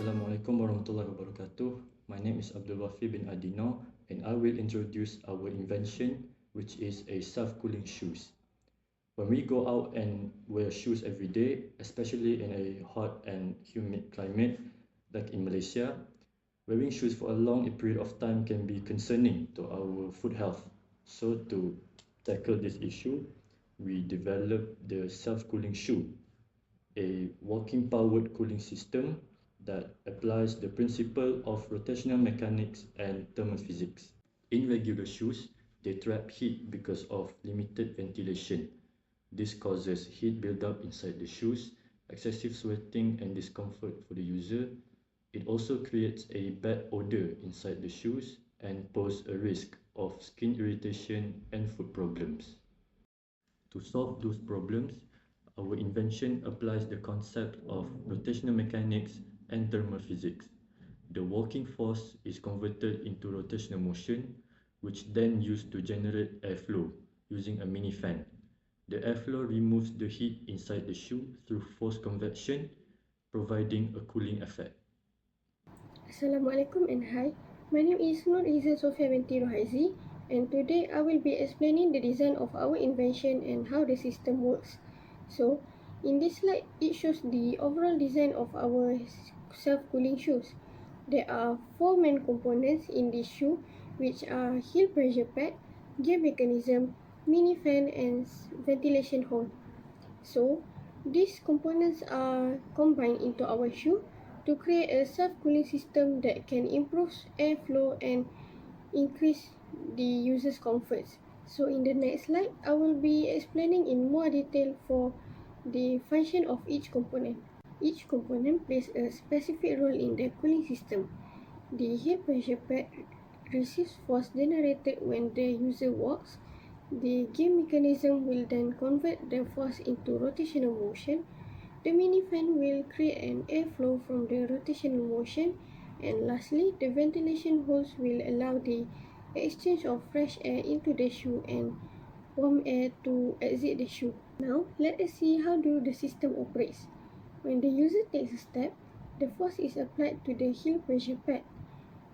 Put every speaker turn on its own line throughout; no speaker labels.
Assalamualaikum warahmatullahi wabarakatuh. My name is Wafiy bin Adino and I will introduce our invention, which is a self-cooling shoes. When we go out and wear shoes every day, especially in a hot and humid climate like in Malaysia, wearing shoes for a long period of time can be concerning to our foot health. So to tackle this issue, we developed the self-cooling shoe, a walking powered cooling system that applies the principle of rotational mechanics and thermophysics. In regular shoes, they trap heat because of limited ventilation. This causes heat buildup inside the shoes, excessive sweating and discomfort for the user. It also creates a bad odor inside the shoes and poses a risk of skin irritation and foot problems. To solve those problems, our invention applies the concept of rotational mechanics and thermophysics. The walking force is converted into rotational motion, which then used to generate airflow using a mini fan. The airflow removes the heat inside the shoe through forced convection, providing a cooling effect.
Assalamualaikum and hi. My name is Ezian Sophia binti Aisy, and today I will be explaining the design of our invention and how the system works. So, in this slide, it shows the overall design of our self-cooling shoes. There are 4 main components in this shoe, which are heel pressure pad, gear mechanism, mini fan, and ventilation hole. So, these components are combined into our shoe to create a self-cooling system that can improve airflow and increase the user's comfort. So in the next slide, I will be explaining in more detail for the function of each component. Each component plays a specific role in the cooling system. The heel pressure pad receives force generated when the user walks. The gear mechanism will then convert the force into rotational motion. The mini fan will create an airflow from the rotational motion, and lastly, the ventilation holes will allow the exchange of fresh air into the shoe and warm air to exit the shoe. Now, let us see how the system operates. When the user takes a step, the force is applied to the heel pressure pad.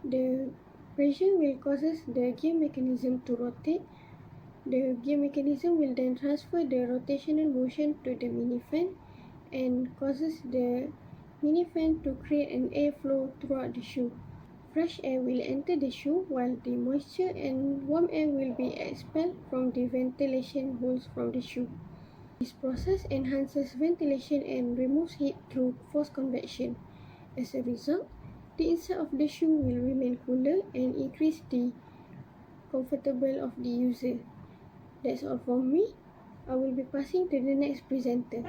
The pressure will cause the gear mechanism to rotate. The gear mechanism will then transfer the rotational motion to the mini fan and causes the mini fan to create an airflow throughout the shoe. Fresh air will enter the shoe while the moisture and warm air will be expelled from the ventilation holes from the shoe. This process enhances ventilation and removes heat through forced convection. As a result, the inside of the shoe will remain cooler and increase the comfortable of the user. That's all from me. I will be passing to the next presenter.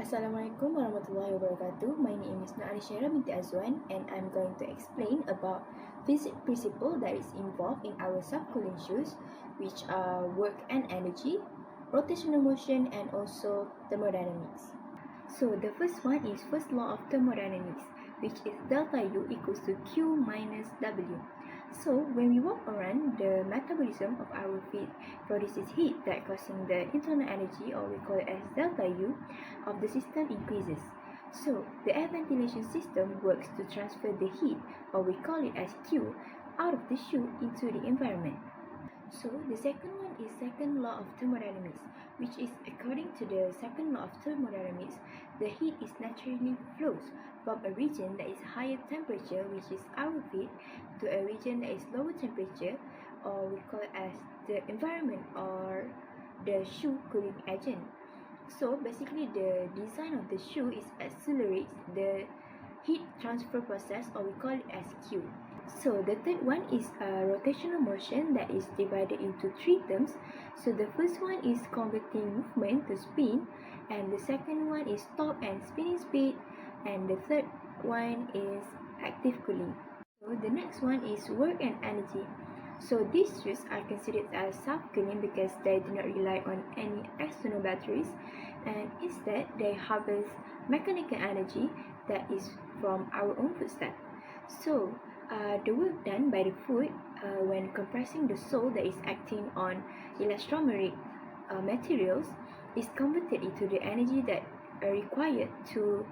Assalamualaikum warahmatullahi wabarakatuh. My name is Aisyah binti Azuan and I'm going to explain about physics principle that is involved in our self-cooling shoes, which are work and energy, rotational motion, and also thermodynamics. So the first one is first law of thermodynamics, which is delta U equals to Q minus W. So when we walk around, the metabolism of our feet produces heat that causing the internal energy, or we call it as delta U, of the system increases. So the air ventilation system works to transfer the heat, or we call it as Q, out of the shoe into the environment. So the second one is second law of thermodynamics, which is according to the second law of thermodynamics, the heat is naturally flows from a region that is higher temperature, which is our feet, to a region that is lower temperature, or we call it as the environment or the shoe cooling agent. So basically the design of the shoe is accelerates the heat transfer process, or we call it as Q. So the third one is rotational motion that is divided into 3 terms. So the first one is converting movement to spin, and the second one is torque and spinning speed, and the third one is active cooling. So the next one is work and energy. So these shoes are considered as self-cooling because they do not rely on any external batteries, and instead they harvest mechanical energy that is from our own footstep. So the work done by the foot when compressing the sole that is acting on elastomeric materials is converted into the energy that are required to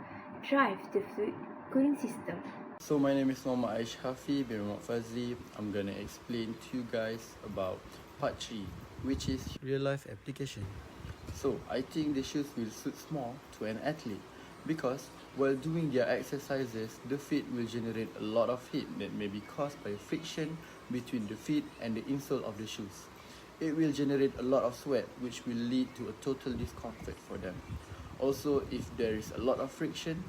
drive the foot cooling system.
So my name is Muhammad Aisy bin Wafiy. I'm gonna explain to you guys about part 3, which is real life application. So I think the shoes will suit small to an athlete because while doing their exercises, the feet will generate a lot of heat that may be caused by friction between the feet and the insole of the shoes. It will generate a lot of sweat, which will lead to a total discomfort for them. Also, if there is a lot of friction,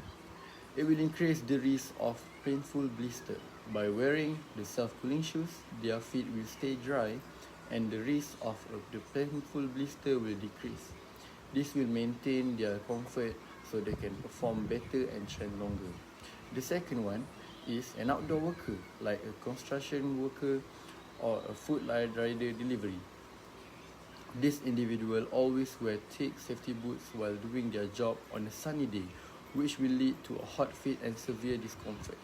it will increase the risk of painful blister. By wearing the self-cooling shoes, their feet will stay dry and the risk of the painful blister will decrease. This will maintain their comfort so they can perform better and train longer. The second one is an outdoor worker like a construction worker or a food rider delivery. This individual always wear thick safety boots while doing their job on a sunny day, which will lead to a hot feet and severe discomfort.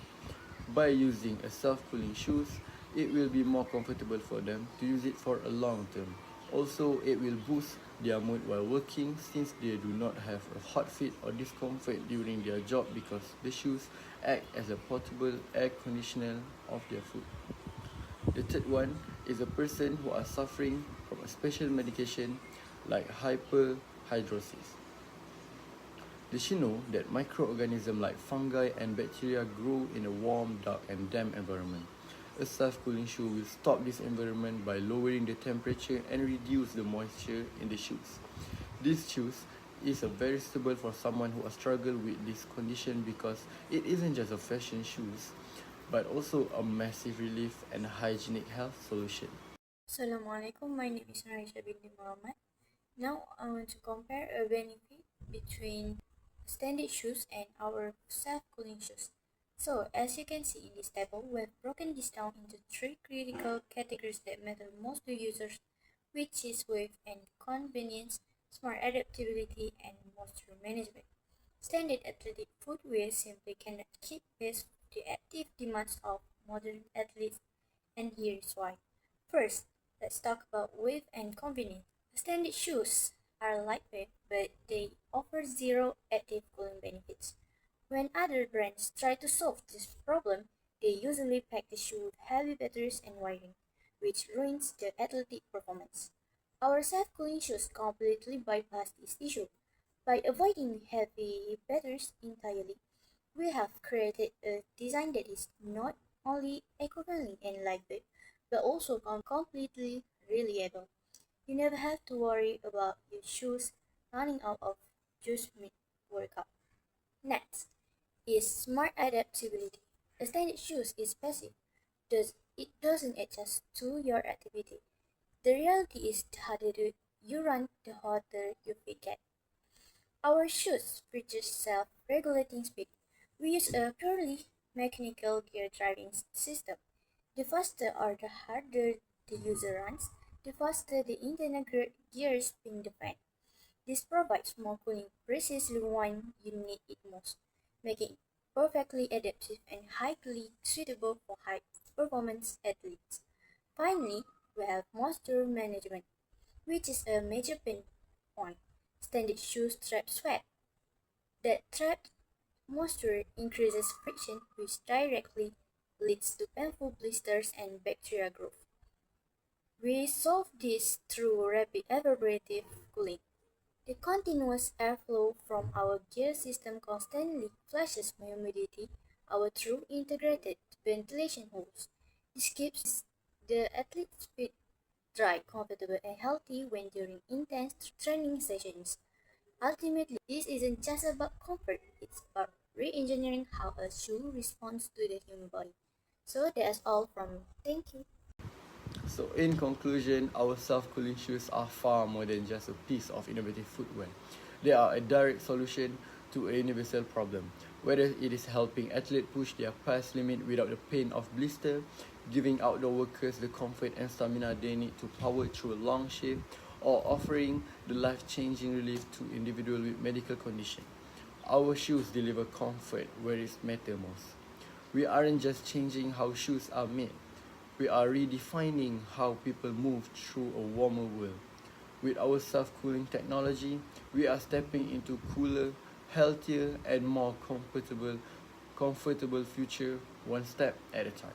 By using a self-cooling shoes, it will be more comfortable for them to use it for a long term. Also, it will boost their mood while working since they do not have a hot feet or discomfort during their job because the shoes act as a portable air conditioner of their foot. The third one is a person who are suffering from a special medication like hyperhidrosis. Did you know that microorganisms like fungi and bacteria grow in a warm, dark and damp environment? A self-cooling shoe will stop this environment by lowering the temperature and reduce the moisture in the shoes. These shoes is very suitable for someone who has struggled with this condition because it isn't just a fashion shoes, but also a massive relief and hygienic health solution.
Assalamualaikum, my name is Aisyah binti Muhammad. Now I want to compare a benefit between standard shoes and our self-cooling shoes. So as you can see in this table, we have broken this down into 3 critical categories that matter most to users, which is width and convenience, smart adaptability, and moisture management. Standard athletic footwear simply cannot keep pace with the active demands of modern athletes, and here is why. First, let's talk about width and convenience. Standard shoes are lightweight, but they offer zero active cooling benefits. When other brands try to solve this problem, they usually pack the shoe with heavy batteries and wiring, which ruins the athletic performance. Our self-cooling shoes completely bypass this issue. By avoiding heavy batteries entirely, we have created a design that is not only eco-friendly and lightweight, but also completely reliable. You never have to worry about your shoes running out of juice mid-workout. Next is smart adaptability. A standard shoes is passive, thus it doesn't adjust to your activity. The reality is the harder you run, the hotter your feet get. Our shoes feature self-regulating speed. We use a purely mechanical gear driving system. The faster or the harder the user runs, the faster the internal gears spin the fan. This provides more cooling precisely when you need it most, making it perfectly adaptive and highly suitable for high-performance athletes. Finally, we have moisture management, which is a major pain point. Standard shoes trap sweat. That trapped moisture increases friction, which directly leads to painful blisters and bacterial growth. We solve this through rapid evaporative cooling. The continuous airflow from our gear system constantly flushes humidity out through integrated ventilation holes. This keeps the athlete's feet dry, comfortable, and healthy when during intense training sessions. Ultimately, this isn't just about comfort, it's about re-engineering how a shoe responds to the human body. So that's all from me. Thank you.
So in conclusion, our self-cooling shoes are far more than just a piece of innovative footwear. They are a direct solution to a universal problem, whether it is helping athletes push their past limit without the pain of blister, giving outdoor workers the comfort and stamina they need to power through a long shift, or offering the life-changing relief to individuals with medical conditions. Our shoes deliver comfort where it matters most. We aren't just changing how shoes are made, we are redefining how people move through a warmer world. With our self-cooling technology, we are stepping into cooler, healthier, and more comfortable comfortable future one step at a time.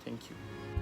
Thank you.